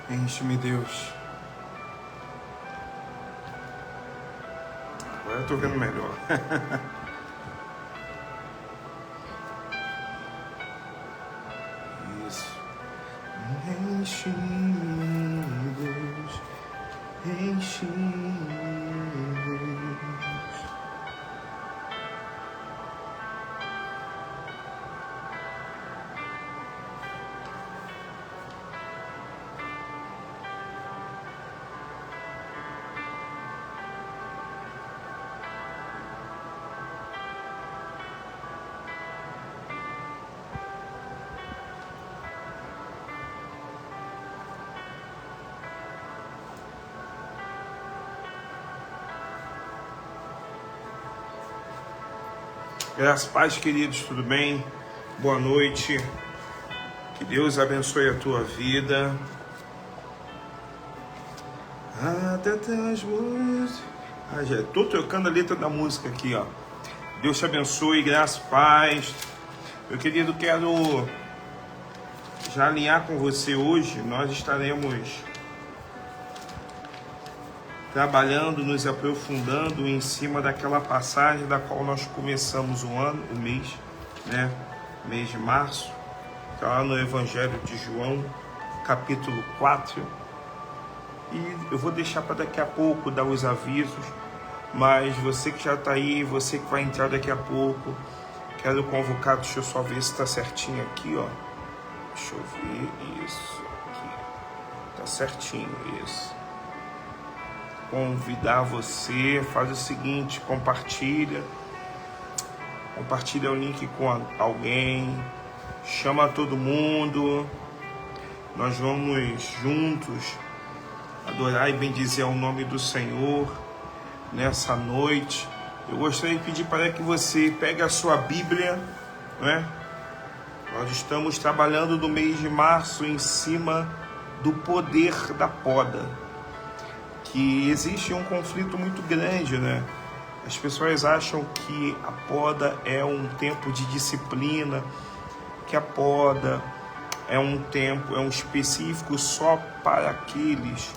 Enche-me, Deus. Agora eu tô vendo melhor. Isso. Enche-me, Deus. Enche-me, Deus. Graças, paz, queridos, tudo bem? Boa noite. Que Deus abençoe a tua vida. Até as músicas. Já estou trocando a letra da música aqui, ó. Deus te abençoe, graças, paz. Meu querido, quero já alinhar com você hoje. Nós estaremos trabalhando, nos aprofundando em cima daquela passagem da qual nós começamos o ano, o mês, né? Mês de março, está lá no Evangelho de João, capítulo 4. E eu vou deixar para daqui a pouco dar os avisos, mas você que já está aí, você que vai entrar daqui a pouco, quero convocar, deixa eu só ver se está certinho aqui, ó. Deixa eu ver, isso aqui, tá certinho, isso. Convidar você, faz o seguinte, compartilha o link com alguém, chama todo mundo, nós vamos juntos adorar e bendizer o nome do Senhor nessa noite. Eu gostaria de pedir para que você pegue a sua Bíblia, né? Nós estamos trabalhando no mês de março em cima do poder da poda. Que existe um conflito muito grande, né? As pessoas acham que a poda é um tempo de disciplina, que a poda é um tempo, é um específico só para aqueles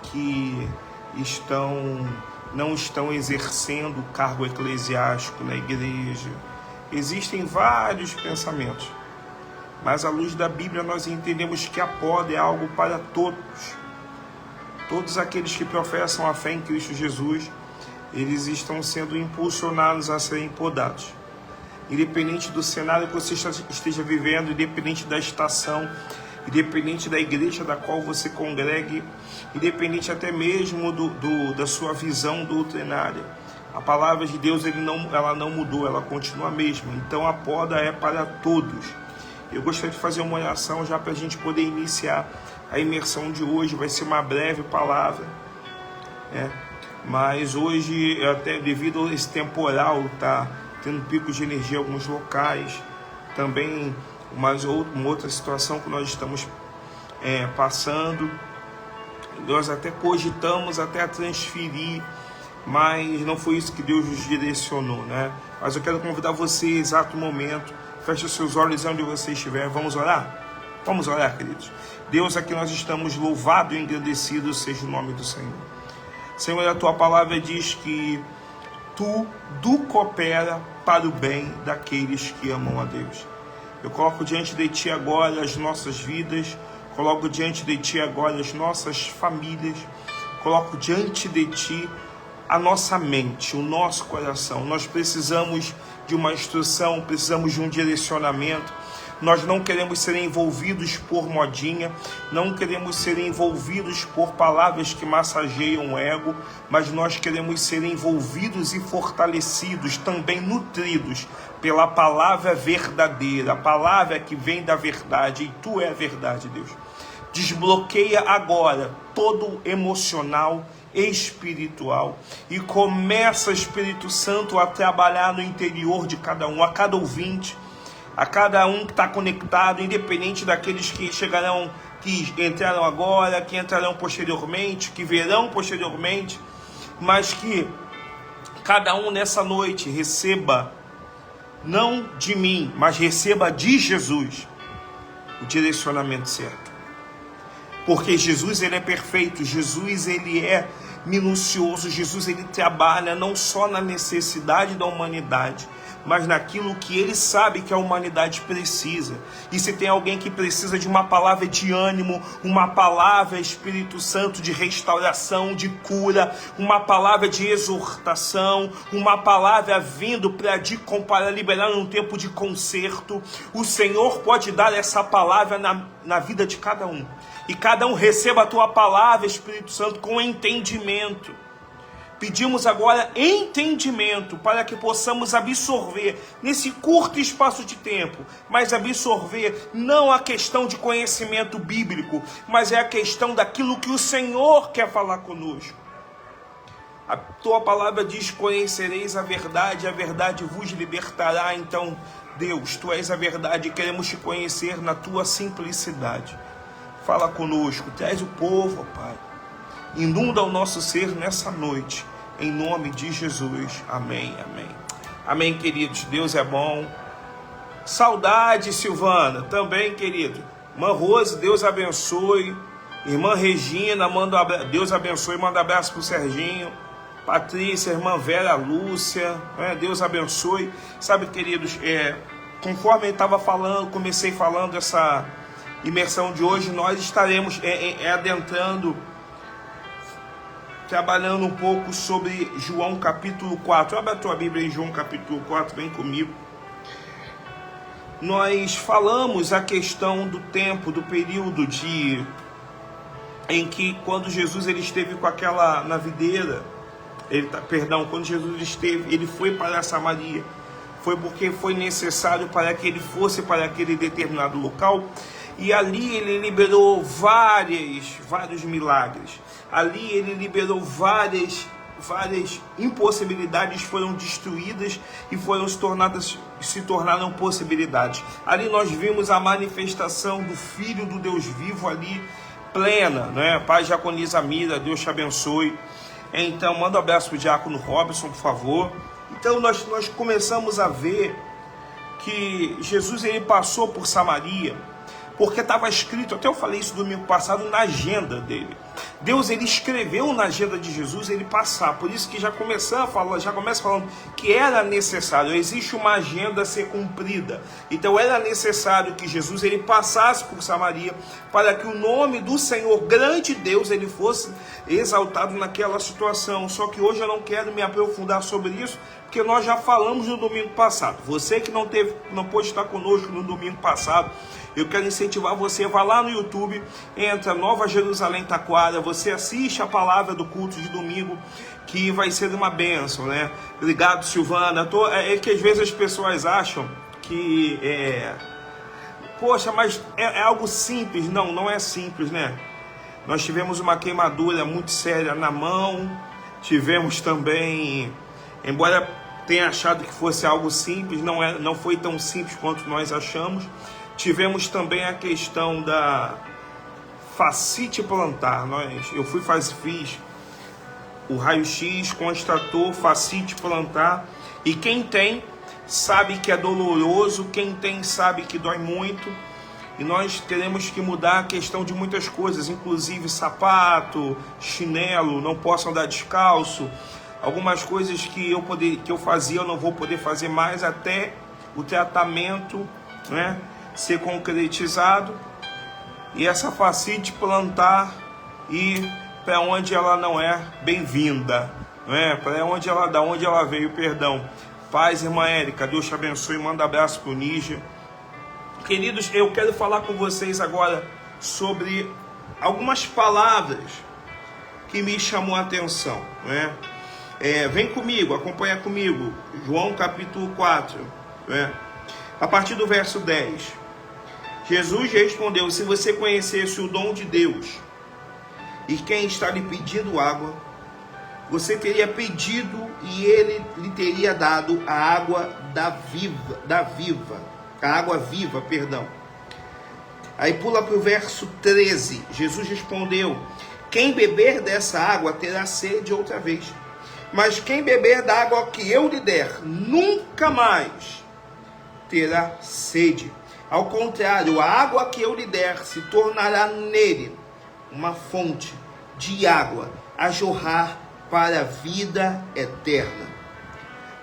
que não estão exercendo o cargo eclesiástico na igreja. Existem vários pensamentos, mas à luz da Bíblia nós entendemos que a poda é algo para todos. Todos aqueles que professam a fé em Cristo Jesus, eles estão sendo impulsionados a serem podados. Independente do cenário que você esteja vivendo, independente da estação, independente da igreja da qual você congregue, independente até mesmo da sua visão doutrinária. A palavra de Deus ela não mudou, ela continua a mesma. Então a poda é para todos. Eu gostaria de fazer uma oração já para a gente poder iniciar a imersão de hoje. Vai ser uma breve palavra, né? Mas hoje, até devido a esse temporal, tá tendo picos de energia em alguns locais. Também uma outra situação que nós estamos passando. Nós até cogitamos até a transferir, mas não foi isso que Deus nos direcionou, né? Mas eu quero convidar você, exato momento, feche os seus olhos onde você estiver. Vamos orar? Vamos orar, queridos. Deus, aqui nós estamos, louvado e engrandecido seja o nome do Senhor. Senhor, a tua palavra diz que tudo coopera para o bem daqueles que amam a Deus. Eu coloco diante de ti agora as nossas vidas, coloco diante de ti agora as nossas famílias, coloco diante de ti a nossa mente, o nosso coração. Nós precisamos de uma instrução, precisamos de um direcionamento. Nós não queremos ser envolvidos por modinha, não queremos ser envolvidos por palavras que massageiam o ego, mas nós queremos ser envolvidos e fortalecidos, também nutridos pela palavra verdadeira, a palavra que vem da verdade, e tu é a verdade, Deus. Desbloqueia agora todo emocional, espiritual, e começa, Espírito Santo, a trabalhar no interior de cada um, a cada ouvinte, a cada um que está conectado, independente daqueles que chegarão, que entraram agora, que entrarão posteriormente, que verão posteriormente, mas que cada um nessa noite receba, não de mim, mas receba de Jesus o direcionamento certo. Porque Jesus, ele é perfeito, Jesus, ele é minucioso, Jesus, ele trabalha não só na necessidade da humanidade, mas naquilo que ele sabe que a humanidade precisa. E se tem alguém que precisa de uma palavra de ânimo, uma palavra, Espírito Santo, de restauração, de cura, uma palavra de exortação, uma palavra vindo para liberar um tempo de conserto, o Senhor pode dar essa palavra na vida de cada um. E cada um receba a tua palavra, Espírito Santo, com entendimento. Pedimos agora entendimento para que possamos absorver nesse curto espaço de tempo, mas absorver não a questão de conhecimento bíblico, mas é a questão daquilo que o Senhor quer falar conosco. A tua palavra diz: conhecereis a verdade vos libertará. Então, Deus, tu és a verdade e queremos te conhecer na tua simplicidade. Fala conosco, traz o povo, ó Pai. Inunda o nosso ser nessa noite, em nome de Jesus. Amém, amém. Amém, queridos. Deus é bom. Saudade, Silvana, também, querido. Irmã Rose, Deus abençoe. Irmã Regina, Deus abençoe, manda abraço pro Serginho. Patrícia, irmã Vera Lúcia, Deus abençoe. Sabe, queridos, conforme eu estava falando, comecei falando essa imersão de hoje, nós estaremos adentrando, trabalhando um pouco sobre João capítulo 4. Abre a tua Bíblia em João capítulo 4, vem comigo. Nós falamos a questão do tempo, do período em que quando Jesus ele esteve com aquela na videira, quando Jesus ele foi para Samaria, foi porque foi necessário para que ele fosse para aquele determinado local. E ali ele liberou vários milagres. Ali ele liberou várias impossibilidades, foram destruídas e se tornaram possibilidades. Ali nós vimos a manifestação do Filho do Deus vivo ali, plena, né? Pai Diaconisa Mira, Deus te abençoe. Então, manda um abraço para o Diácono Robson, por favor. Então, nós começamos a ver que Jesus ele passou por Samaria, porque estava escrito, até eu falei isso domingo passado, na agenda dele. Deus ele escreveu na agenda de Jesus ele passar. Por isso que já começa falando que era necessário, existe uma agenda a ser cumprida. Então era necessário que Jesus ele passasse por Samaria para que o nome do Senhor, grande Deus, ele fosse exaltado naquela situação. Só que hoje eu não quero me aprofundar sobre isso, porque nós já falamos no domingo passado. Você que não pôde estar conosco no domingo passado, eu quero incentivar você, vá lá no YouTube, entra Nova Jerusalém Taquara, você assiste a palavra do culto de domingo, que vai ser uma bênção, né? Obrigado, Silvana. É que às vezes as pessoas acham que poxa, mas é algo simples. Não é simples, né? Nós tivemos uma queimadura muito séria na mão, tivemos também, embora tenha achado que fosse algo simples, não foi tão simples quanto nós achamos. Tivemos também a questão da fascite plantar. Eu fiz o raio-x, constatou fascite plantar. E quem tem, sabe que é doloroso. Quem tem, sabe que dói muito. E nós teremos que mudar a questão de muitas coisas, inclusive sapato, chinelo, não posso andar descalço. Algumas coisas que eu fazia, eu não vou poder fazer mais até o tratamento, né, ser concretizado. E essa fascite plantar e para onde ela não é bem-vinda, né? Para onde ela veio, perdão. Paz, irmã Érica, Deus te abençoe, manda abraço para o Níger. Queridos, eu quero falar com vocês agora sobre algumas palavras que me chamou a atenção, né? Vem comigo, acompanha comigo, João capítulo 4, né? A partir do verso 10. Jesus respondeu: se você conhecesse o dom de Deus e quem está lhe pedindo água, você teria pedido e ele lhe teria dado a água a água viva, perdão. Aí pula para o verso 13. Jesus respondeu: quem beber dessa água terá sede outra vez, mas quem beber da água que eu lhe der, nunca mais terá sede. Ao contrário, a água que eu lhe der se tornará nele uma fonte de água a jorrar para a vida eterna.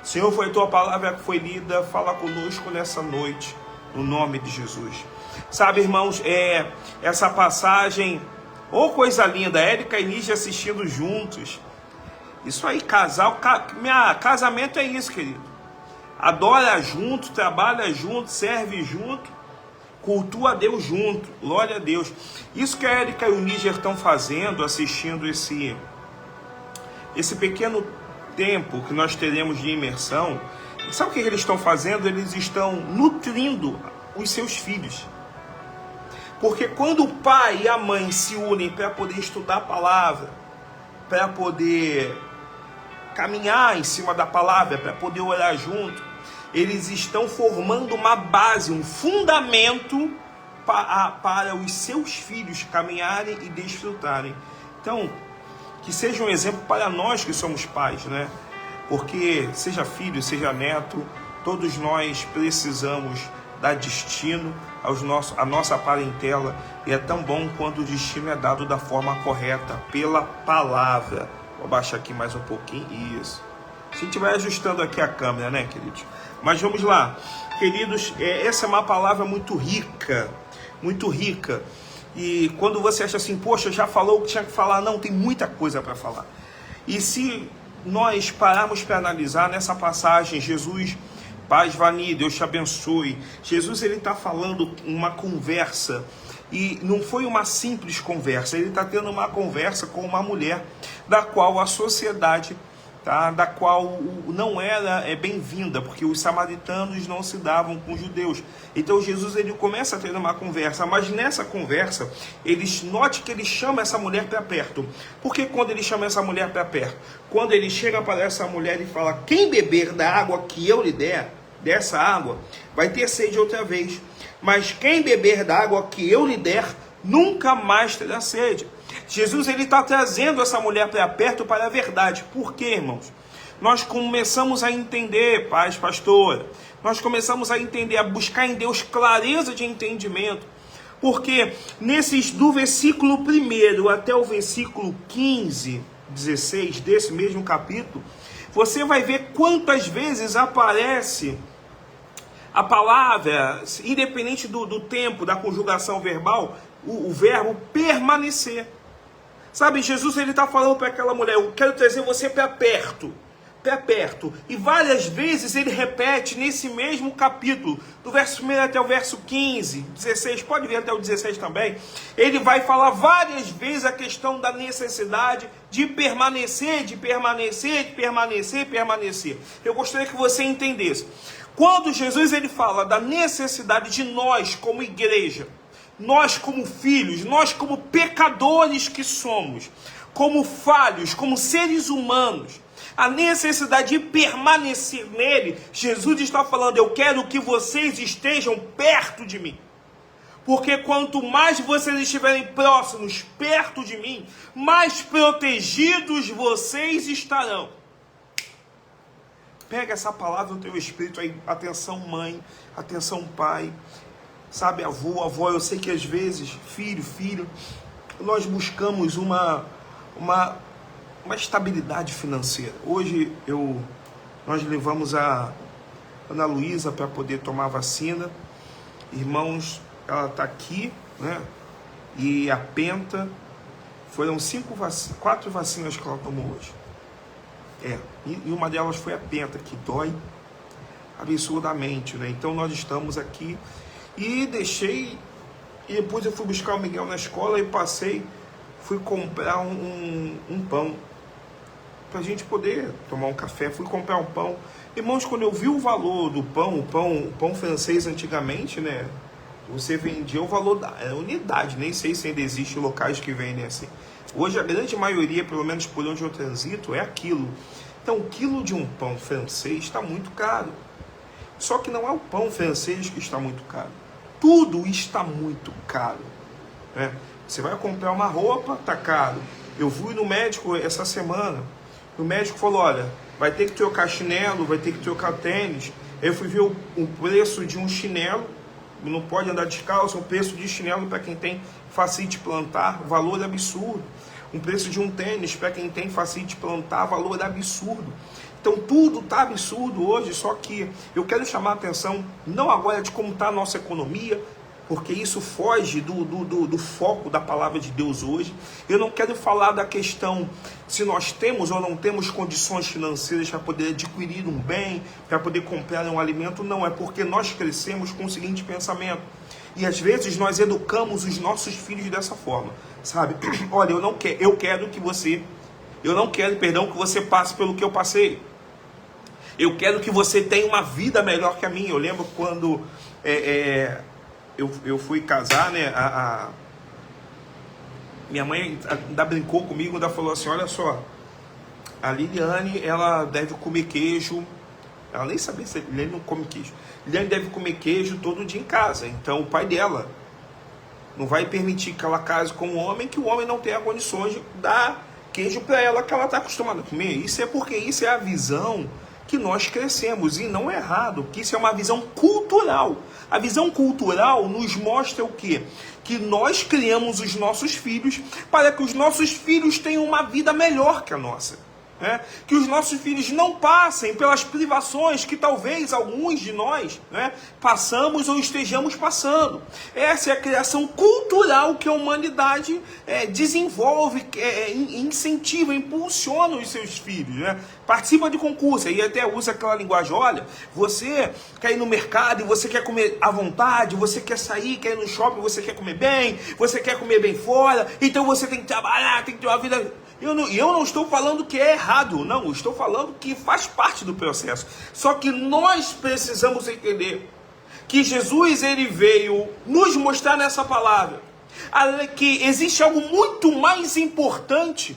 Senhor, foi tua palavra que foi lida, fala conosco nessa noite, no nome de Jesus. Sabe, irmãos, essa passagem, coisa linda, Érica e Lígia assistindo juntos. Isso aí, casamento é isso, querido. Adora junto, trabalha junto, serve junto, cultua a Deus junto, glória a Deus. Isso que a Érica e o Níger estão fazendo, assistindo esse pequeno tempo que nós teremos de imersão. Sabe o que eles estão fazendo? Eles estão nutrindo os seus filhos. Porque quando o pai e a mãe se unem para poder estudar a palavra, para poder caminhar em cima da palavra, para poder orar junto, eles estão formando uma base, um fundamento para os seus filhos caminharem e desfrutarem. Então, que seja um exemplo para nós que somos pais, né? Porque seja filho, seja neto, todos nós precisamos dar destino à nossa parentela, e é tão bom quando o destino é dado da forma correta, pela palavra. Vou baixar aqui mais um pouquinho, isso. A gente vai ajustando aqui a câmera, né, queridos? Mas vamos lá, queridos, essa é uma palavra muito rica, muito rica. E quando você acha assim, poxa, já falou o que tinha que falar, não, tem muita coisa para falar. E se nós pararmos para analisar nessa passagem, Jesus, paz, Vani, Deus te abençoe. Jesus, ele está falando uma conversa, e não foi uma simples conversa, ele está tendo uma conversa com uma mulher da qual a sociedade, da qual não era bem-vinda, porque os samaritanos não se davam com os judeus. Então Jesus, ele começa a ter uma conversa, mas nessa conversa, note que ele chama essa mulher para perto. Por que quando ele chama essa mulher para perto? Quando ele chega para essa mulher e fala, quem beber da água que eu lhe der, dessa água, vai ter sede outra vez. Mas quem beber da água que eu lhe der, nunca mais terá sede. Jesus, ele está trazendo essa mulher para perto para a verdade. Por quê, irmãos? Nós começamos a entender, paz, pastora, nós começamos a entender, a buscar em Deus clareza de entendimento. Porque do versículo 1 até o versículo 15, 16 desse mesmo capítulo, você vai ver quantas vezes aparece a palavra, independente do tempo, da conjugação verbal, o verbo permanecer. Sabe, Jesus, ele está falando para aquela mulher, eu quero trazer você para perto. E várias vezes ele repete nesse mesmo capítulo, do verso 1 até o verso 15, 16, pode vir até o 16 também. Ele vai falar várias vezes a questão da necessidade de permanecer. Eu gostaria que você entendesse. Quando Jesus, ele fala da necessidade de nós como igreja, nós como filhos, nós como pecadores que somos, como falhos, como seres humanos, a necessidade de permanecer nele, Jesus está falando, eu quero que vocês estejam perto de mim. Porque quanto mais vocês estiverem próximos, perto de mim, mais protegidos vocês estarão. Pega essa palavra no teu espírito aí, atenção mãe, atenção pai, sabe, avó, eu sei que às vezes, filho, nós buscamos uma estabilidade financeira. Hoje nós levamos a Ana Luísa para poder tomar vacina. Irmãos, ela está aqui, né? E a Penta, foram 4 vacinas que ela tomou hoje. E uma delas foi a Penta, que dói absurdamente, né? Então nós estamos aqui e depois eu fui buscar o Miguel na escola e fui comprar um pão para a gente poder tomar um café. Fui comprar um pão. Irmãos, quando eu vi o valor do pão, o pão francês antigamente, né? Você vendia o valor da unidade, nem sei se ainda existe locais que vendem assim. Hoje a grande maioria, pelo menos por onde eu transito, é aquilo. Então o quilo de um pão francês está muito caro. Só que não é o pão francês que está muito caro. Tudo está muito caro, né? Você vai comprar uma roupa, tá caro. Eu fui no médico essa semana. O médico falou, olha, vai ter que trocar chinelo, vai ter que trocar tênis. Eu fui ver o preço de um chinelo, não pode andar descalço, um preço de chinelo para quem tem facite plantar, valor absurdo. Um preço de um tênis para quem tem facite plantar, valor absurdo. Então tudo está absurdo hoje, só que eu quero chamar a atenção, não agora de como está a nossa economia, porque isso foge do foco da palavra de Deus hoje. Eu não quero falar da questão se nós temos ou não temos condições financeiras para poder adquirir um bem, para poder comprar um alimento, não, é porque nós crescemos com o seguinte pensamento, e às vezes nós educamos os nossos filhos dessa forma, sabe? Olha, eu não quero que você passe pelo que eu passei. Eu quero que você tenha uma vida melhor que a minha. Eu lembro quando eu fui casar, né? Minha mãe ainda brincou comigo, ainda falou assim, olha só, a Liliane, ela deve comer queijo. Ela nem sabia se Liliane não come queijo. Liliane deve comer queijo todo dia em casa. Então o pai dela não vai permitir que ela case com um homem que o homem não tenha condições de dar queijo para ela que ela está acostumada a comer. Isso é porque isso é a visão que nós crescemos, e não é errado, que isso é uma visão cultural. A visão cultural nos mostra o quê? Que nós criamos os nossos filhos para que os nossos filhos tenham uma vida melhor que a nossa. Que os nossos filhos não passem pelas privações que talvez alguns de nós passamos ou estejamos passando. Essa é a criação cultural que a humanidade desenvolve, incentiva, impulsiona os seus filhos. Participa de concurso, e até usa aquela linguagem, olha, você quer ir no mercado e você quer comer à vontade, você quer sair, quer ir no shopping, você quer comer bem, você quer comer bem fora, então você tem que trabalhar, tem que ter uma vida... Eu não estou falando que é errado, não, eu estou falando que faz parte do processo. Só que nós precisamos entender que Jesus, ele veio nos mostrar nessa palavra que existe algo muito mais importante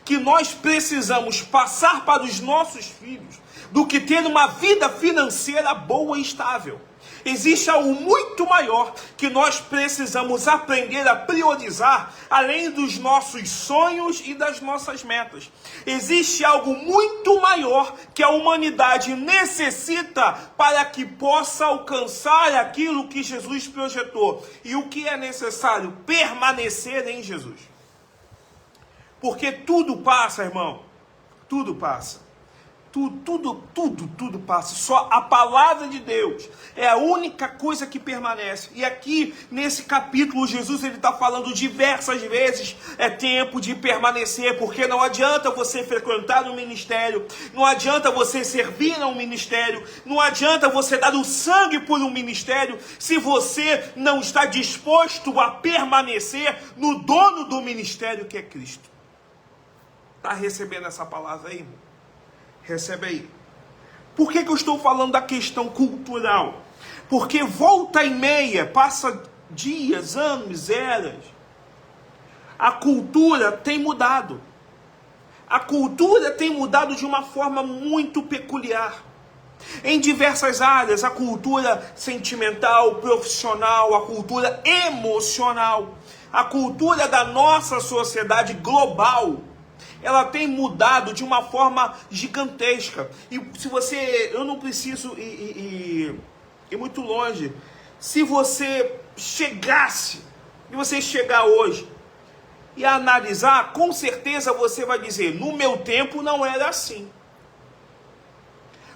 que nós precisamos passar para os nossos filhos do que ter uma vida financeira boa e estável. Existe algo muito maior que nós precisamos aprender a priorizar, além dos nossos sonhos e das nossas metas. Existe algo muito maior que a humanidade necessita para que possa alcançar aquilo que Jesus projetou. E o que é necessário? Permanecer em Jesus. Porque tudo passa, irmão. Tudo passa. Tudo passa. Só a palavra de Deus é a única coisa que permanece. E aqui, nesse capítulo, Jesus está falando diversas vezes, é tempo de permanecer, porque não adianta você frequentar um ministério, não adianta você servir a um ministério, não adianta você dar o sangue por um ministério, se você não está disposto a permanecer no dono do ministério, que é Cristo. Está recebendo essa palavra aí, irmão? Recebe aí. Por que eu estou falando da questão cultural? Porque volta e meia, passa dias, anos, eras, a cultura tem mudado. A cultura tem mudado de uma forma muito peculiar. Em diversas áreas, a cultura sentimental, profissional, a cultura emocional, a cultura da nossa sociedade global, ela tem mudado de uma forma gigantesca. E se você... Eu não preciso ir muito longe. Se você chegasse, e você chegar hoje e analisar, com certeza você vai dizer, no meu tempo não era assim.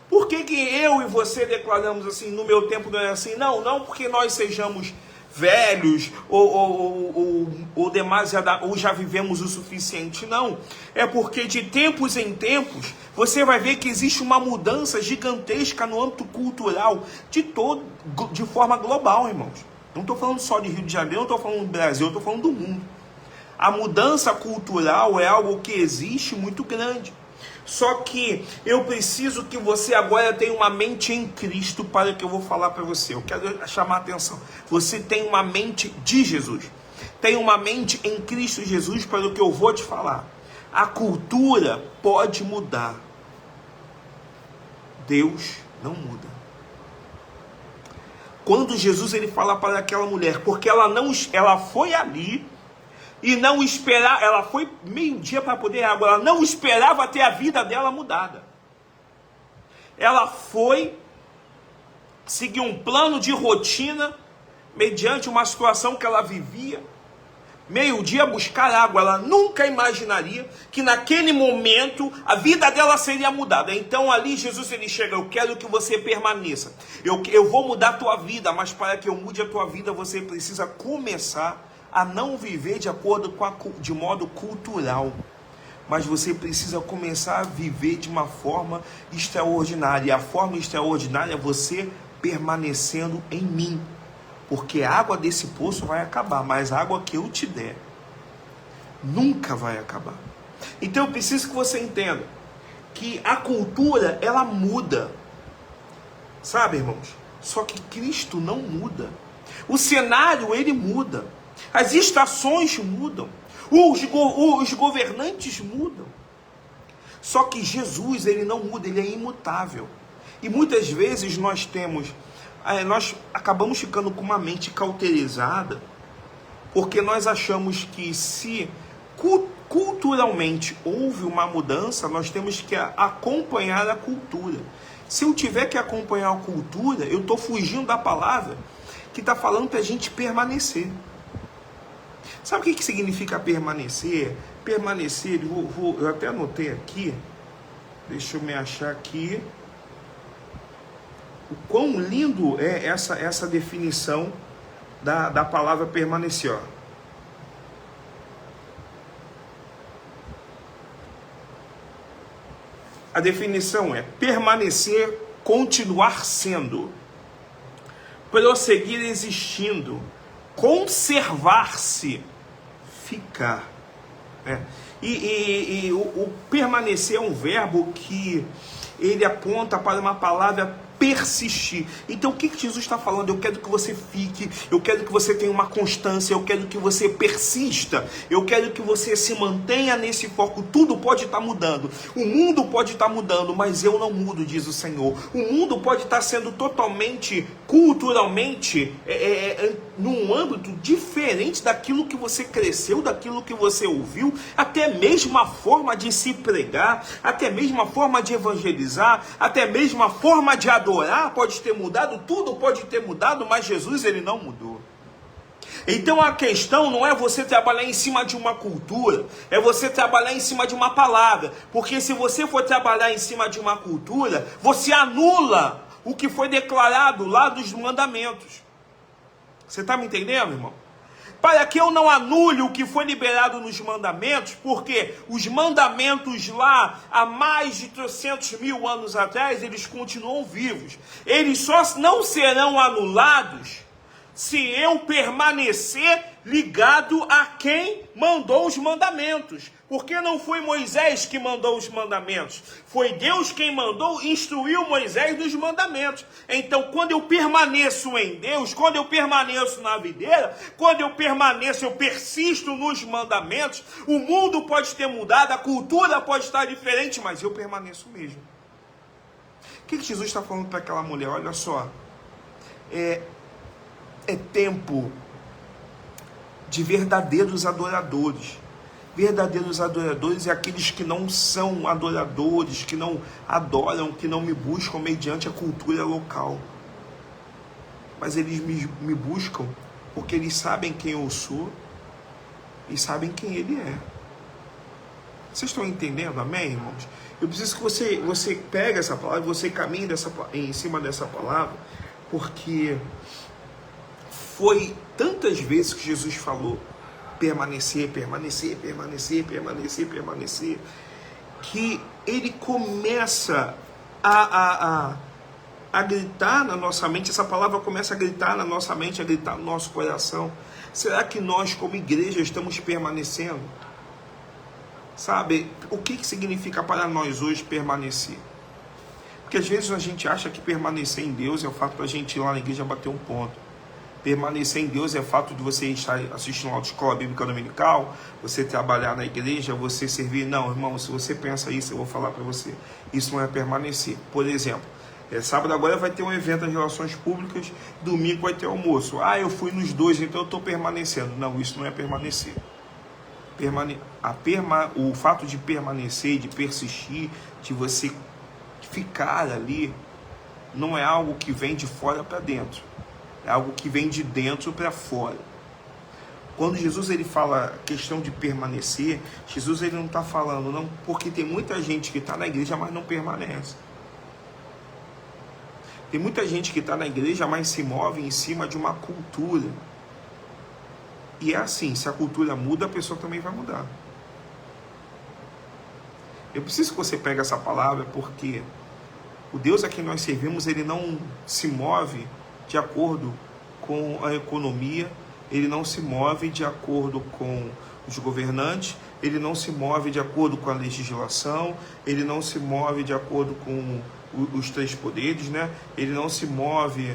Por que eu e você declaramos assim, no meu tempo não era assim? Não porque nós sejamos velhos ou demasiado, ou já vivemos o suficiente, não. É porque de tempos em tempos você vai ver que existe uma mudança gigantesca no âmbito cultural de forma global, irmãos. Não estou falando só de Rio de Janeiro, não estou falando do Brasil, estou falando do mundo. A mudança cultural é algo que existe muito grande. Só que eu preciso que você agora tenha uma mente em Cristo para o que eu vou falar para você. Eu quero chamar a atenção. Você tem uma mente de Jesus. Tem uma mente em Cristo Jesus para o que eu vou te falar. A cultura pode mudar. Deus não muda. Quando Jesus ele fala para aquela mulher, porque ela foi ali e não esperava, ela foi meio-dia para poder água, ela não esperava ter a vida dela mudada. Ela foi seguir um plano de rotina mediante uma situação que ela vivia, meio-dia buscar água, ela nunca imaginaria que naquele momento a vida dela seria mudada. Então ali Jesus ele chega, eu quero que você permaneça, eu vou mudar a tua vida, mas para que eu mude a tua vida, você precisa começar a não viver de acordo de modo cultural, mas você precisa começar a viver de uma forma extraordinária, e a forma extraordinária é você permanecendo em mim. Porque a água desse poço vai acabar, mas a água que eu te der nunca vai acabar. Então eu preciso que você entenda que a cultura, ela muda. Sabe, irmãos? Só que Cristo não muda. O cenário, ele muda. As estações mudam. Os governantes mudam. Só que Jesus, ele não muda, ele é imutável. E muitas vezes nós acabamos ficando com uma mente cauterizada, porque nós achamos que se culturalmente houve uma mudança, nós temos que acompanhar a cultura. Se eu tiver que acompanhar a cultura, eu estou fugindo da palavra que está falando para a gente permanecer. Sabe o que significa permanecer? Permanecer, eu até anotei aqui, deixa eu me achar aqui. O quão lindo é essa definição da palavra permanecer. Ó. A definição é permanecer, continuar sendo, prosseguir existindo, conservar-se, ficar. O permanecer é um verbo que ele aponta para uma palavra persistir. Então o que Jesus está falando? Eu quero que você fique, eu quero que você tenha uma constância, eu quero que você persista, eu quero que você se mantenha nesse foco. Tudo pode estar mudando, o mundo pode estar mudando, mas eu não mudo, diz o Senhor. O mundo pode estar sendo totalmente, culturalmente, num âmbito diferente daquilo que você cresceu, daquilo que você ouviu, até mesmo a forma de se pregar, até mesmo a forma de evangelizar, até mesmo a forma de adorar pode ter mudado, tudo pode ter mudado, mas Jesus, ele não mudou. Então a questão não é você trabalhar em cima de uma cultura, é você trabalhar em cima de uma palavra, porque se você for trabalhar em cima de uma cultura, você anula o que foi declarado lá dos mandamentos. Você está me entendendo, irmão? Para que eu não anule o que foi liberado nos mandamentos, porque os mandamentos lá, há mais de 300.000 anos atrás, eles continuam vivos. Eles só não serão anulados se eu permanecer ligado a quem mandou os mandamentos. Porque não foi Moisés que mandou os mandamentos. Foi Deus quem mandou, instruiu Moisés dos mandamentos. Então, quando eu permaneço em Deus, quando eu permaneço na videira, quando eu permaneço, eu persisto nos mandamentos, o mundo pode ter mudado, a cultura pode estar diferente, mas eu permaneço mesmo. O que Jesus está falando para aquela mulher? Olha só, é tempo de verdadeiros adoradores. Verdadeiros adoradores é aqueles que não são adoradores, que não adoram, que não me buscam mediante a cultura local. Mas eles me buscam porque eles sabem quem eu sou e sabem quem ele é. Vocês estão entendendo, amém, irmãos? Eu preciso que você pegue essa palavra, você caminhe em cima dessa palavra, porque foi tantas vezes que Jesus falou permanecer, permanecer, permanecer, permanecer, permanecer, que ele começa a gritar na nossa mente, essa palavra começa a gritar na nossa mente, a gritar no nosso coração. Será que nós, como igreja, estamos permanecendo? Sabe, o que significa para nós hoje permanecer? Porque às vezes a gente acha que permanecer em Deus é o fato da gente ir lá na igreja bater um ponto. Permanecer em Deus é o fato de você estar assistindo uma autoescola bíblica dominical, você trabalhar na igreja, você servir. Não, irmão, se você pensa isso, eu vou falar para você, isso não é permanecer. Por exemplo, sábado agora vai ter um evento das relações públicas, domingo vai ter almoço. Eu fui nos dois, então eu estou permanecendo. Não, isso não é permanecer. O fato de permanecer, de persistir, de você ficar ali, não é algo que vem de fora para dentro. É algo que vem de dentro para fora. Quando Jesus ele fala a questão de permanecer, Jesus ele não está falando, não, porque tem muita gente que está na igreja, mas não permanece. Tem muita gente que está na igreja, mas se move em cima de uma cultura. E é assim, se a cultura muda, a pessoa também vai mudar. Eu preciso que você pegue essa palavra, porque o Deus a quem nós servimos, ele não se move de acordo com a economia, ele não se move de acordo com os governantes, ele não se move de acordo com a legislação, ele não se move de acordo com os três poderes, né? Ele não se move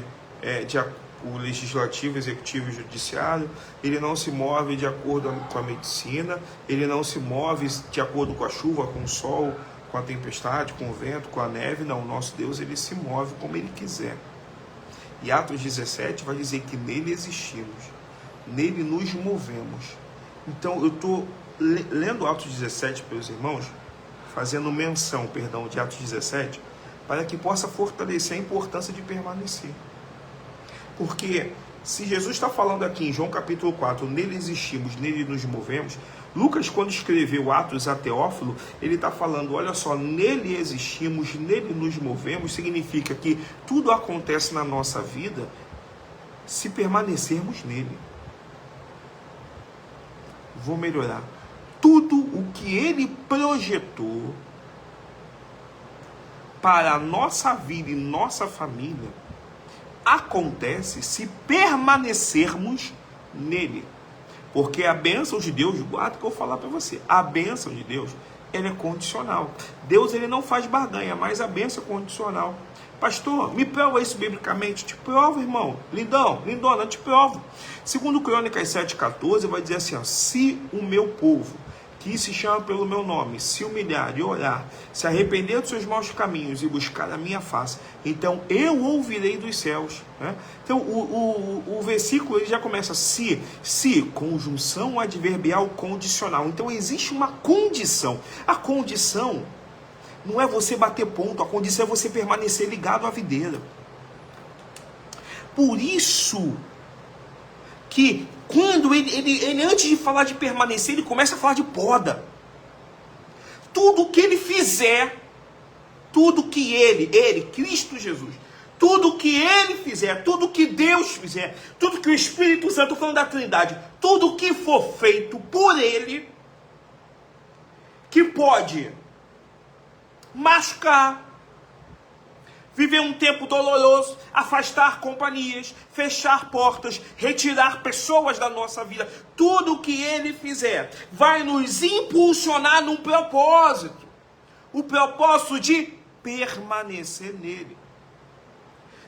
o legislativo, executivo e judiciário, ele não se move de acordo com a medicina, ele não se move de acordo com a chuva, com o sol, com a tempestade, com o vento, com a neve. Não, o nosso Deus ele se move como ele quiser. E Atos 17 vai dizer que nele existimos, nele nos movemos. Então eu estou lendo Atos 17 para os irmãos, fazendo menção, de Atos 17, para que possa fortalecer a importância de permanecer. Porque se Jesus está falando aqui em João capítulo 4, nele existimos, nele nos movemos, Lucas, quando escreveu Atos a Teófilo, ele está falando, olha só, nele existimos, nele nos movemos, significa que tudo acontece na nossa vida se permanecermos nele. Vou melhorar. Tudo o que ele projetou para a nossa vida e nossa família acontece se permanecermos nele. Porque a bênção de Deus, guarda que eu vou falar para você, a bênção de Deus, ela é condicional. Deus ele não faz barganha, mas a bênção é condicional. Pastor, me prova isso biblicamente. Te provo, irmão. Lindão, lindona, te provo. Segundo Crônicas 7,14 vai dizer assim, ó, se o meu povo, que se chama pelo meu nome, se humilhar e orar, se arrepender dos seus maus caminhos e buscar a minha face, então eu ouvirei dos céus. Né? Então o versículo ele já começa se, conjunção adverbial condicional. Então existe uma condição. A condição não é você bater ponto, a condição é você permanecer ligado à videira. Por isso que quando ele antes de falar de permanecer, ele começa a falar de poda. Tudo que ele fizer, tudo que ele, Cristo Jesus, tudo que ele fizer, tudo que Deus fizer, tudo que o Espírito Santo, falando da Trindade, tudo que for feito por ele, que pode machucar, viver um tempo doloroso, afastar companhias, fechar portas, retirar pessoas da nossa vida. Tudo o que ele fizer vai nos impulsionar num propósito. O propósito de permanecer nele.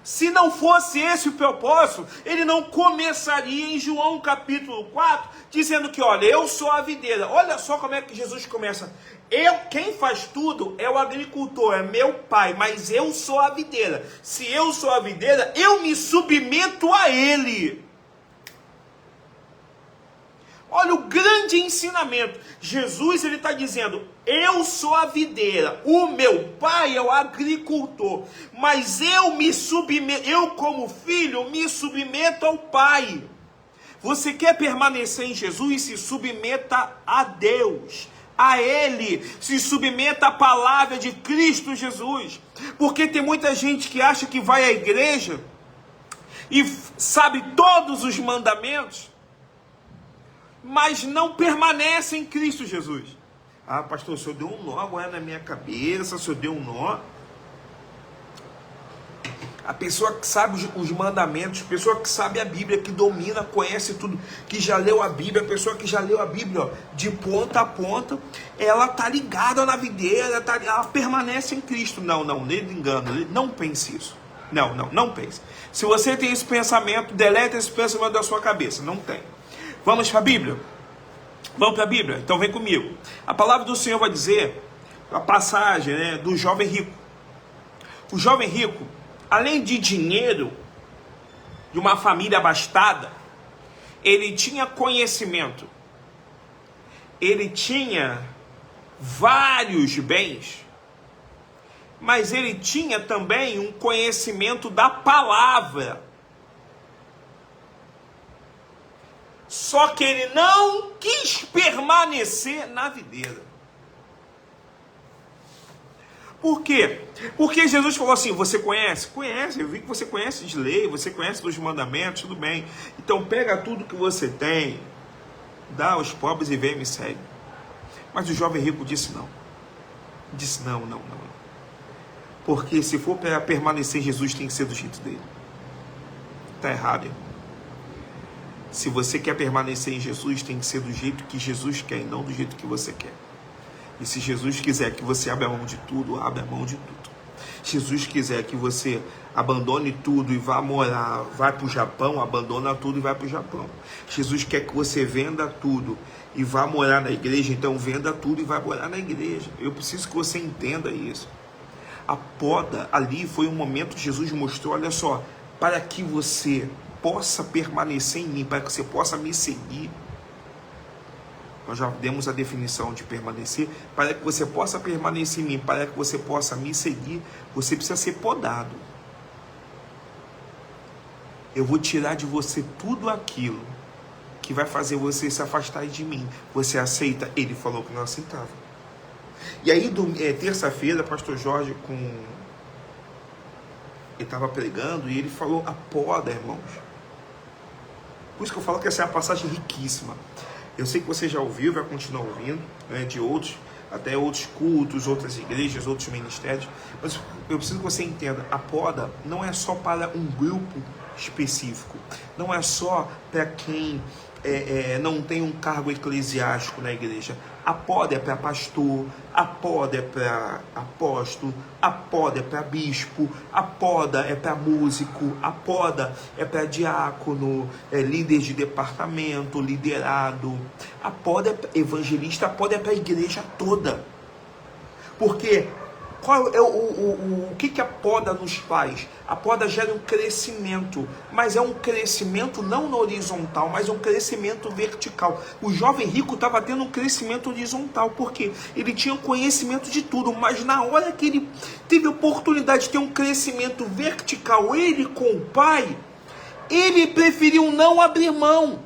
Se não fosse esse o propósito, ele não começaria em João capítulo 4, dizendo que, olha, eu sou a videira. Olha só como é que Jesus começa. Quem faz tudo é o agricultor, é meu pai, mas eu sou a videira. Se eu sou a videira, eu me submeto a ele. Olha o grande ensinamento. Jesus ele está dizendo, eu sou a videira, o meu pai é o agricultor, mas eu me submeto, eu como filho me submeto ao pai. Você quer permanecer em Jesus? Se submeta a Deus, a Ele, se submeta à palavra de Cristo Jesus. Porque tem muita gente que acha que vai à igreja e sabe todos os mandamentos, mas não permanece em Cristo Jesus. Ah, pastor, o senhor deu um nó agora na minha cabeça, o senhor deu um nó. A pessoa que sabe os mandamentos, a pessoa que sabe a Bíblia, que domina, conhece tudo, que já leu a Bíblia, a pessoa que já leu a Bíblia, ó, de ponta a ponta, ela tá ligada na videira, ela permanece em Cristo. Não, nele engano, não pense isso. Não pense. Se você tem esse pensamento, deleta esse pensamento da sua cabeça. Não tem. Vamos para a Bíblia? Vamos para a Bíblia? Então vem comigo. A palavra do Senhor vai dizer, a passagem, né, do jovem rico. O jovem rico, além de dinheiro, de uma família abastada, ele tinha conhecimento. Ele tinha vários bens, mas ele tinha também um conhecimento da palavra. Só que ele não quis permanecer na videira. Por quê? Porque Jesus falou assim, você conhece? Conhece, eu vi que você conhece de lei, você conhece dos mandamentos, tudo bem. Então pega tudo que você tem, dá aos pobres e vem e me segue. Mas o jovem rico disse não. Disse não. Porque se for para permanecer em Jesus, tem que ser do jeito dele. Está errado, irmão. Se você quer permanecer em Jesus, tem que ser do jeito que Jesus quer e não do jeito que você quer. E se Jesus quiser que você abra mão de tudo, abre a mão de tudo. Jesus quiser que você abandone tudo e vá morar, vai para o Japão, abandona tudo e vai para o Japão. Jesus quer que você venda tudo e vá morar na igreja, então venda tudo e vai morar na igreja. Eu preciso que você entenda isso. A poda ali foi um momento que Jesus mostrou, olha só, para que você possa permanecer em mim, para que você possa me seguir. Nós já demos a definição de permanecer. Para que você possa permanecer em mim, para que você possa me seguir, você precisa ser podado. Eu vou tirar de você tudo aquilo que vai fazer você se afastar de mim. Você aceita? Ele falou que não aceitava. E aí, terça-feira, pastor Jorge, ele estava pregando e ele falou a poda, irmãos. Por isso que eu falo que essa é uma passagem riquíssima. Eu sei que você já ouviu, vai continuar ouvindo, né, de outros, até outros cultos, outras igrejas, outros ministérios. Mas eu preciso que você entenda, a poda não é só para um grupo específico. Não é só para quem não tem um cargo eclesiástico na igreja. A poda é para pastor, a poda é para apóstolo, a poda é para bispo, a poda é para músico, a poda é para diácono, líder de departamento, liderado. A poda é para evangelista, a poda é para a igreja toda. Porque o que a poda nos faz? A poda gera um crescimento, mas é um crescimento não no horizontal, mas um crescimento vertical. O jovem rico estava tendo um crescimento horizontal, porque ele tinha conhecimento de tudo, mas na hora que ele teve a oportunidade de ter um crescimento vertical, ele com o pai, ele preferiu não abrir mão.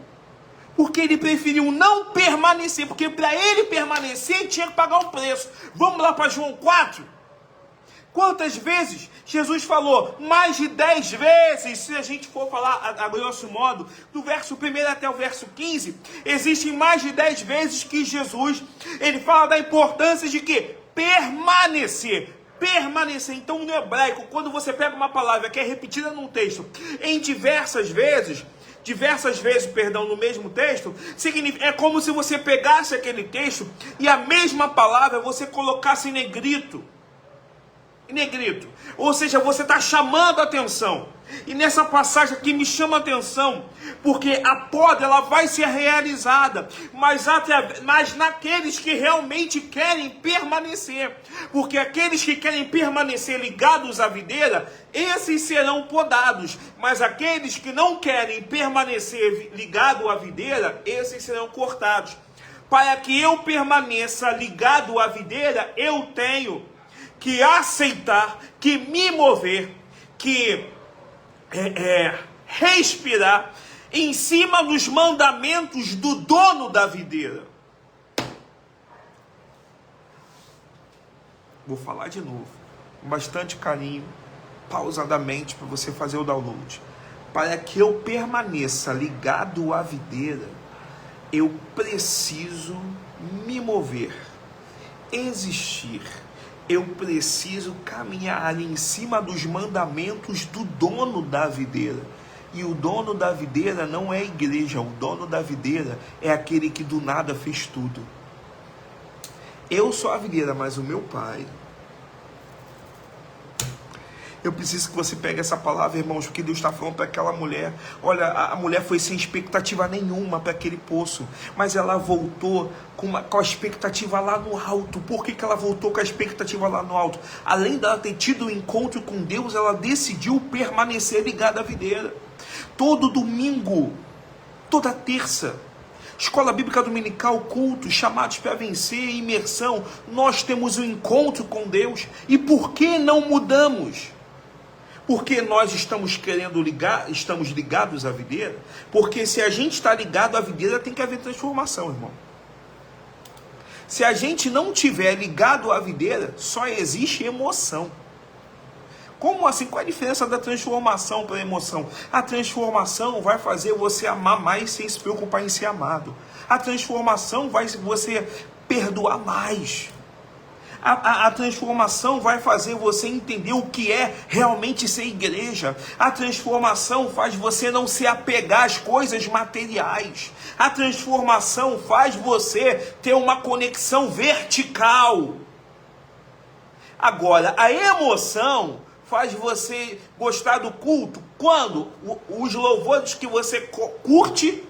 Porque ele preferiu não permanecer, porque para ele permanecer tinha que pagar um preço. Vamos lá para João 4? Quantas vezes Jesus falou? Mais de 10 vezes, se a gente for falar a grosso modo, do verso 1 até o verso 15, existem mais de 10 vezes que Jesus, ele fala da importância de que? Permanecer. Então no hebraico, quando você pega uma palavra que é repetida num texto em diversas vezes, no mesmo texto, é como se você pegasse aquele texto e a mesma palavra você colocasse em negrito. Ou seja, você está chamando a atenção. E nessa passagem aqui me chama a atenção, porque a poda ela vai ser realizada, mas naqueles que realmente querem permanecer. Porque aqueles que querem permanecer ligados à videira, esses serão podados. Mas aqueles que não querem permanecer ligados à videira, esses serão cortados. Para que eu permaneça ligado à videira, eu tenho que aceitar, que me mover, que respirar em cima dos mandamentos do dono da videira. Vou falar de novo, com bastante carinho, pausadamente, para você fazer o download. Para que eu permaneça ligado à videira, eu preciso me mover, existir. Eu preciso caminhar em cima dos mandamentos do dono da videira. E o dono da videira não é a igreja, o dono da videira é aquele que do nada fez tudo. Eu sou a videira, mas o meu pai... Eu preciso que você pegue essa palavra, irmãos, porque Deus está falando para aquela mulher. Olha, a mulher foi sem expectativa nenhuma para aquele poço, mas ela voltou com a expectativa lá no alto. Por que ela voltou com a expectativa lá no alto? Além dela ter tido um encontro com Deus, ela decidiu permanecer ligada à videira. Todo domingo, toda terça, escola bíblica dominical, cultos, chamados para vencer, imersão, nós temos um encontro com Deus. E por que não mudamos? Porque nós estamos estamos ligados à videira? Porque se a gente está ligado à videira, tem que haver transformação, irmão. Se a gente não tiver ligado à videira, só existe emoção. Como assim? Qual a diferença da transformação para a emoção? A transformação vai fazer você amar mais sem se preocupar em ser amado. A transformação vai você perdoar mais. A transformação vai fazer você entender o que é realmente ser igreja. A transformação faz você não se apegar às coisas materiais. A transformação faz você ter uma conexão vertical. Agora, a emoção faz você gostar do culto quando os louvores que você curte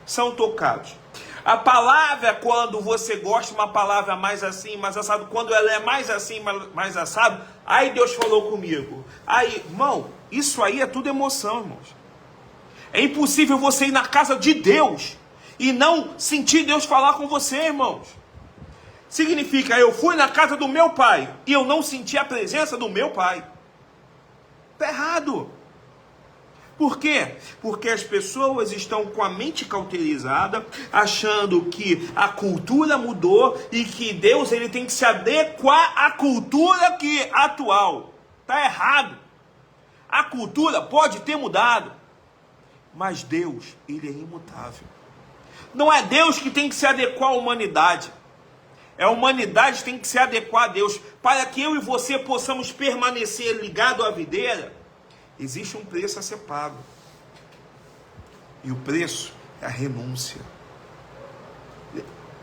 são tocados. A palavra, quando você gosta de uma palavra mais assim, mais assado, quando ela é mais assim, mais assado, aí Deus falou comigo. Aí, irmão, isso aí é tudo emoção, irmãos. É impossível você ir na casa de Deus e não sentir Deus falar com você, irmãos. Significa, eu fui na casa do meu pai e eu não senti a presença do meu pai. Está errado. Por quê? Porque as pessoas estão com a mente cauterizada, achando que a cultura mudou e que Deus ele tem que se adequar à cultura atual. Está errado. A cultura pode ter mudado, mas Deus, ele é imutável. Não é Deus que tem que se adequar à humanidade. É a humanidade que tem que se adequar a Deus. Para que eu e você possamos permanecer ligado à videira, existe um preço a ser pago. E o preço é a renúncia.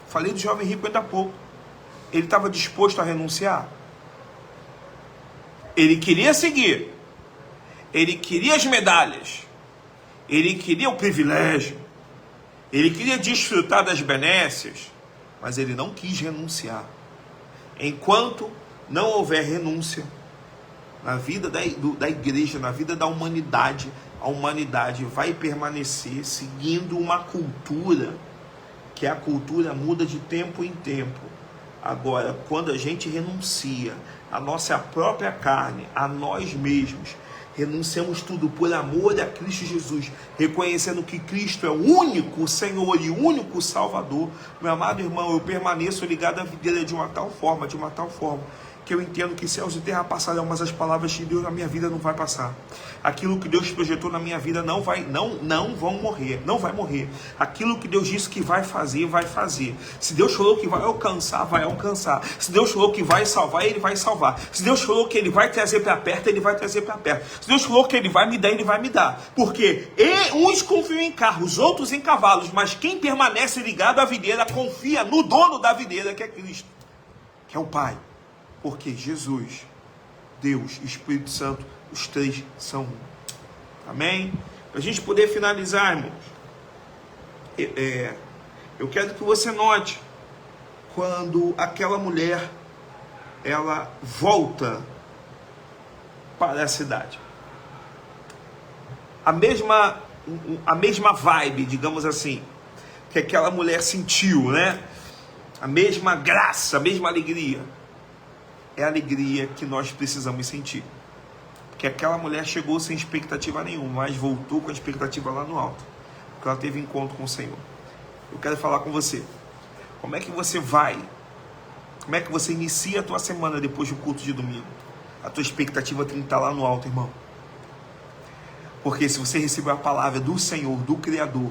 Falei do jovem rico ainda há pouco. Ele estava disposto a renunciar. Ele queria seguir. Ele queria as medalhas. Ele queria o privilégio. Ele queria desfrutar das benécias. Mas ele não quis renunciar. Enquanto não houver renúncia na vida da igreja, na vida da humanidade, a humanidade vai permanecer seguindo uma cultura, que a cultura muda de tempo em tempo. Agora, quando a gente renuncia à nossa própria carne, a nós mesmos, renunciamos tudo por amor a Cristo Jesus, reconhecendo que Cristo é o único Senhor e o único Salvador. Meu amado irmão, eu permaneço ligado à videira de uma tal forma, que eu entendo que céus e terra passarão, mas as palavras de Deus na minha vida não vai passar. Aquilo que Deus projetou na minha vida não vai morrer. Aquilo que Deus disse que vai fazer, vai fazer. Se Deus falou que vai alcançar, vai alcançar. Se Deus falou que vai salvar, Ele vai salvar. Se Deus falou que Ele vai trazer para perto, Ele vai trazer para perto. Se Deus falou que Ele vai me dar, Ele vai me dar. Porque uns confiam em carros, outros em cavalos, mas quem permanece ligado à videira confia no dono da videira, que é Cristo, que é o Pai. Porque Jesus, Deus e Espírito Santo, os três são um. Amém? Para a gente poder finalizar, irmãos, eu quero que você note quando aquela mulher ela volta para a cidade. A mesma vibe, digamos assim, que aquela mulher sentiu, né? A mesma graça, a mesma alegria. É a alegria que nós precisamos sentir. Porque aquela mulher chegou sem expectativa nenhuma, mas voltou com a expectativa lá no alto. Porque ela teve encontro com o Senhor. Eu quero falar com você. Como é que você vai? Como é que você inicia a tua semana depois do culto de domingo? A tua expectativa tem que estar lá no alto, irmão. Porque se você receber a palavra do Senhor, do Criador,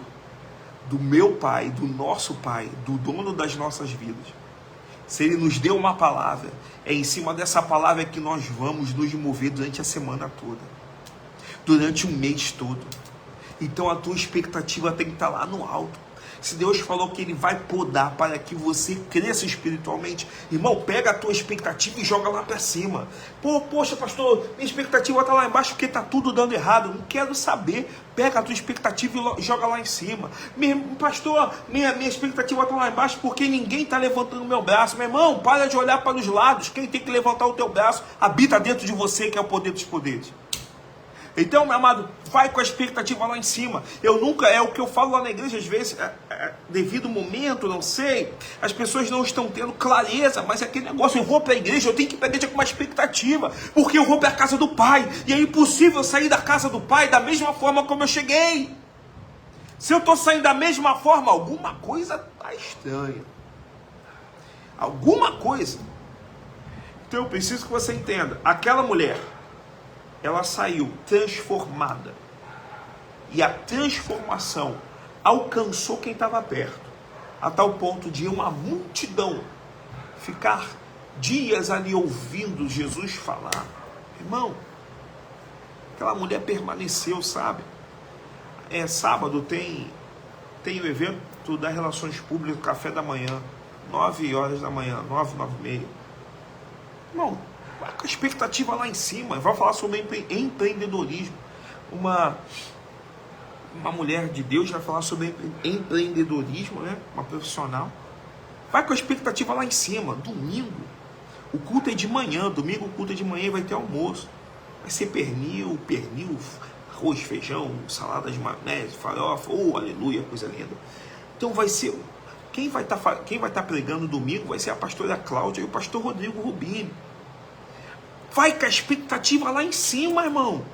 do meu Pai, do nosso Pai, do dono das nossas vidas, se Ele nos deu uma palavra, é em cima dessa palavra que nós vamos nos mover durante a semana toda, durante um mês todo. Então a tua expectativa tem que estar lá no alto. Se Deus falou que Ele vai podar para que você cresça espiritualmente, irmão, pega a tua expectativa e joga lá para cima. Poxa, pastor, minha expectativa está lá embaixo porque está tudo dando errado. Não quero saber. Pega a tua expectativa e joga lá em cima. Pastor, minha expectativa está lá embaixo porque ninguém está levantando o meu braço. Meu irmão, para de olhar para os lados. Quem tem que levantar o teu braço habita dentro de você, que é o poder dos poderes. Então, meu amado, vai com a expectativa lá em cima. Eu nunca, é o que eu falo lá na igreja, às vezes, devido ao momento, não sei, as pessoas não estão tendo clareza, mas é aquele negócio, eu vou para a igreja, eu tenho que ir para a igreja com uma expectativa, porque eu vou para a casa do Pai, e é impossível sair da casa do Pai da mesma forma como eu cheguei. Se eu estou saindo da mesma forma, alguma coisa está estranha. Alguma coisa. Então eu preciso que você entenda, aquela mulher, ela saiu transformada. E a transformação alcançou quem estava perto, a tal ponto de uma multidão ficar dias ali ouvindo Jesus falar. Irmão, aquela mulher permaneceu, sabe? Sábado tem o evento das Relações Públicas, café da manhã, 9 horas da manhã, 9, 9h30. Irmão, vai com a expectativa lá em cima. Vai falar sobre empreendedorismo. Uma mulher de Deus vai falar sobre empreendedorismo, né? Uma profissional. Vai com a expectativa lá em cima. Domingo, o culto é de manhã. Domingo o culto é de manhã e vai ter almoço. Vai ser pernil, arroz, feijão, salada de maionese, farofa. Oh, aleluia, coisa linda. Então vai ser... Quem vai estar pregando domingo vai ser a pastora Cláudia e o pastor Rodrigo Rubini. Vai com a expectativa lá em cima, irmão.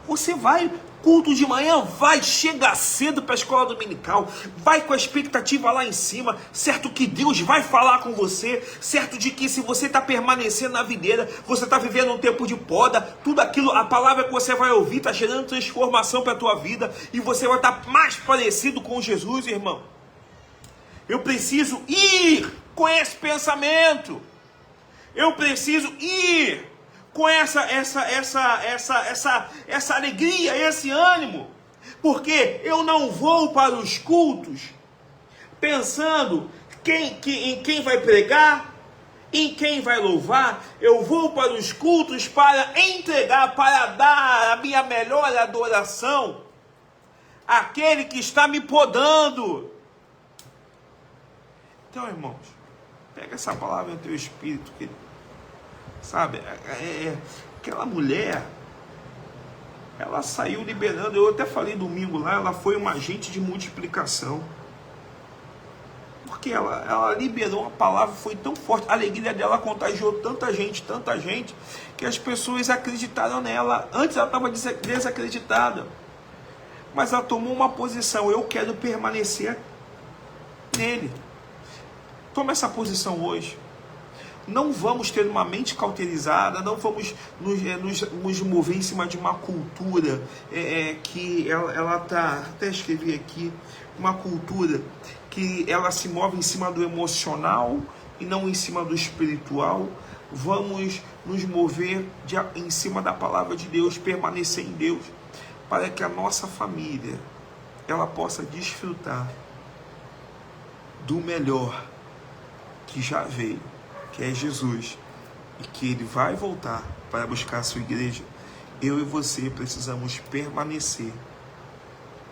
Você vai, culto de manhã, vai, chega cedo para a escola dominical, vai com a expectativa lá em cima, certo que Deus vai falar com você, certo de que se você está permanecendo na videira, você está vivendo um tempo de poda, tudo aquilo, a palavra que você vai ouvir está gerando transformação para a tua vida, e você vai estar mais parecido com Jesus, irmão. Eu preciso ir com esse pensamento. Eu preciso ir com essa alegria, esse ânimo. Porque eu não vou para os cultos pensando em quem vai pregar, em quem vai louvar. Eu vou para os cultos para entregar, para dar a minha melhor adoração àquele que está me podando. Então, irmãos, pega essa palavra no teu espírito, querido. Sabe, aquela mulher, ela saiu liberando, eu até falei domingo lá, ela foi uma agente de multiplicação. Porque ela liberou a palavra, foi tão forte, a alegria dela contagiou tanta gente, que as pessoas acreditaram nela. Antes ela estava desacreditada, mas ela tomou uma posição, eu quero permanecer nele. Toma essa posição hoje. Não vamos ter uma mente cauterizada, não vamos nos mover em cima de uma cultura que ela está, até escrevi aqui, uma cultura que ela se move em cima do emocional e não em cima do espiritual. Vamos nos mover em cima da palavra de Deus, permanecer em Deus, para que a nossa família ela possa desfrutar do melhor que já veio, que é Jesus, e que Ele vai voltar para buscar a sua igreja. Eu e você precisamos permanecer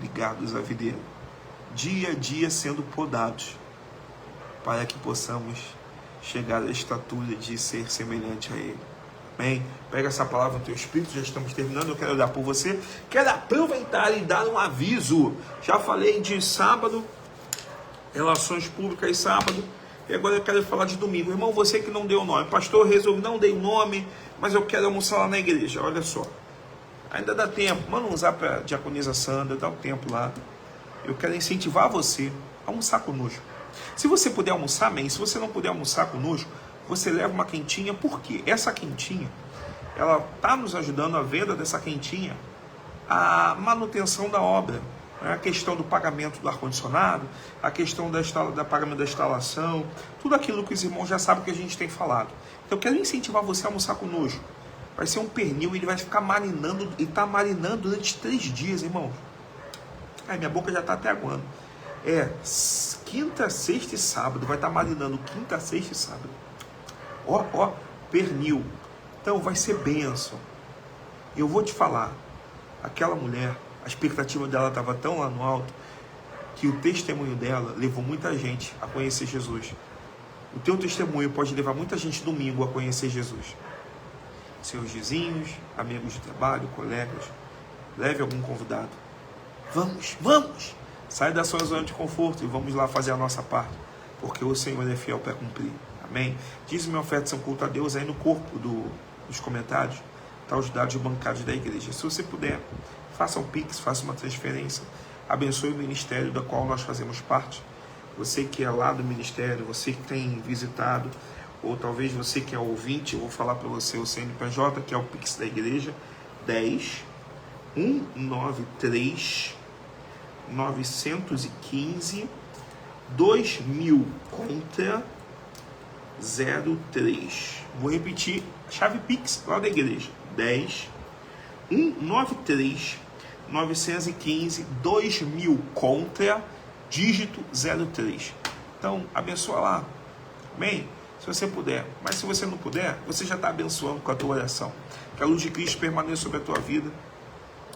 ligados à videira, dia a dia sendo podados, para que possamos chegar à estatura de ser semelhante a Ele. Amém? Pega essa palavra no teu espírito, já estamos terminando, eu quero orar por você, quero aproveitar e dar um aviso. Já falei de sábado, relações públicas sábado, e agora eu quero falar de domingo. Irmão, você que não deu o nome, pastor, resolvi, não dei o nome, mas eu quero almoçar lá na igreja. Olha só, ainda dá tempo, manda um zap para a diaconisa Sandra, dá um tempo lá. Eu quero incentivar você a almoçar conosco. Se você puder almoçar, amém. Se você não puder almoçar conosco, você leva uma quentinha. Por quê? Essa quentinha, ela está nos ajudando, a venda dessa quentinha, a manutenção da obra. A questão do pagamento do ar-condicionado, a questão da pagamento da instalação, tudo aquilo que os irmãos já sabem que a gente tem falado. Então eu quero incentivar você a almoçar conosco. Vai ser um pernil, ele vai ficar marinando, e está marinando durante 3 dias, irmãos. Ai, minha boca já está até aguando. Quinta, sexta e sábado, vai estar marinando quinta, sexta e sábado. Ó, pernil. Então vai ser bênção. E eu vou te falar, aquela mulher, a expectativa dela estava tão lá no alto, que o testemunho dela levou muita gente a conhecer Jesus. O teu testemunho pode levar muita gente domingo a conhecer Jesus. seus vizinhos, amigos de trabalho, colegas. Leve algum convidado. Vamos! Sai da sua zona de conforto e vamos lá fazer a nossa parte, porque o Senhor é fiel para cumprir. Amém? Diz-me, oferta são culto a Deus aí no corpo dos comentários. Tá os dados bancários da igreja. Se você puder, faça um Pix, faça uma transferência. Abençoe o ministério da qual nós fazemos parte. Você que é lá do ministério, você que tem visitado, ou talvez você que é ouvinte, eu vou falar para você o CNPJ, que é o Pix da igreja, 10 193 915 2000 contra 03. Vou repetir, chave Pix lá da igreja, 10 193 915 2000 contra dígito 03. Então, abençoa lá. Amém? Se você puder. Mas se você não puder, você já está abençoando com a tua oração. Que a luz de Cristo permaneça sobre a tua vida.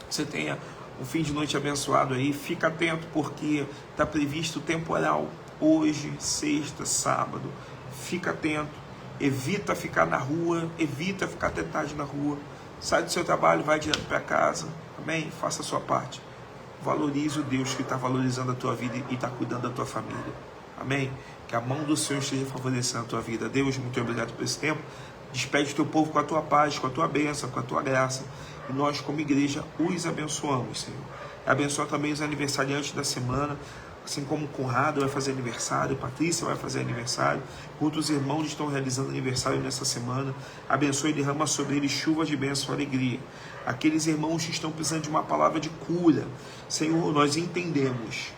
Você tenha um fim de noite abençoado aí. Fica atento porque está previsto temporal. Hoje, sexta, sábado. Fica atento. Evita ficar na rua. Evita ficar até tarde na rua. Sai do seu trabalho, vai direto para casa. Amém? Faça a sua parte. Valorize o Deus que está valorizando a tua vida e está cuidando da tua família. Amém? Que a mão do Senhor esteja favorecendo a tua vida. Deus, muito obrigado por esse tempo. Despede o teu povo com a tua paz, com a tua bênção, com a tua graça. E nós, como igreja, os abençoamos, Senhor. Abençoa também os aniversariantes da semana, assim como o Conrado vai fazer aniversário, Patrícia vai fazer aniversário, outros irmãos estão realizando aniversário nessa semana. Abençoe e derrama sobre eles chuvas de bênção e alegria. Aqueles irmãos que estão precisando de uma palavra de cura, Senhor, nós entendemos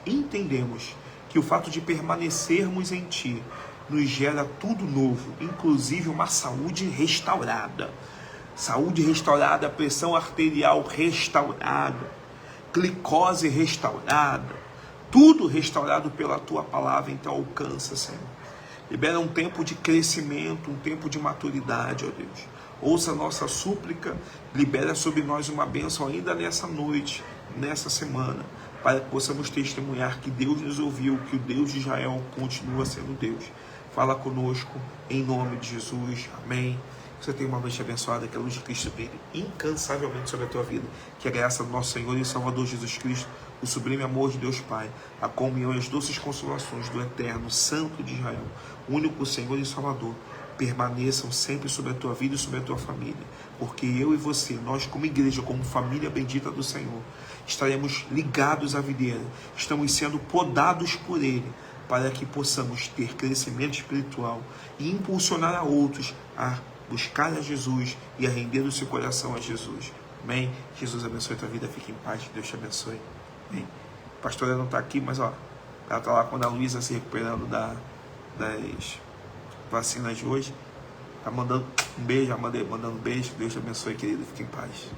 que o fato de permanecermos em Ti nos gera tudo novo, inclusive uma saúde restaurada. Saúde restaurada, pressão arterial restaurada, glicose restaurada, tudo restaurado pela Tua palavra. Então alcança, Senhor. Libera um tempo de crescimento, um tempo de maturidade, ó Deus. Ouça a nossa súplica, libera sobre nós uma bênção ainda nessa noite, nessa semana, para que possamos testemunhar que Deus nos ouviu, que o Deus de Israel continua sendo Deus. Fala conosco, em nome de Jesus. Amém. Que você tenha uma noite abençoada, que a luz de Cristo brilhe incansavelmente sobre a tua vida. Que a graça do nosso Senhor e Salvador Jesus Cristo, o sublime amor de Deus Pai, a comunhão e as doces consolações do Eterno Santo de Israel, o único Senhor e Salvador, permaneçam sempre sobre a tua vida e sobre a tua família. Porque eu e você, nós como igreja, como família bendita do Senhor, estaremos ligados à videira, estamos sendo podados por Ele, para que possamos ter crescimento espiritual e impulsionar a outros a buscar a Jesus e a render o seu coração a Jesus. Amém? Jesus abençoe a tua vida, fique em paz, Deus te abençoe. Amém? A pastora não está aqui, mas ó, ela está lá quando a Luísa se recuperando das vacinas de hoje. Está mandando um beijo, mandando um beijo, Deus te abençoe, querido, fique em paz.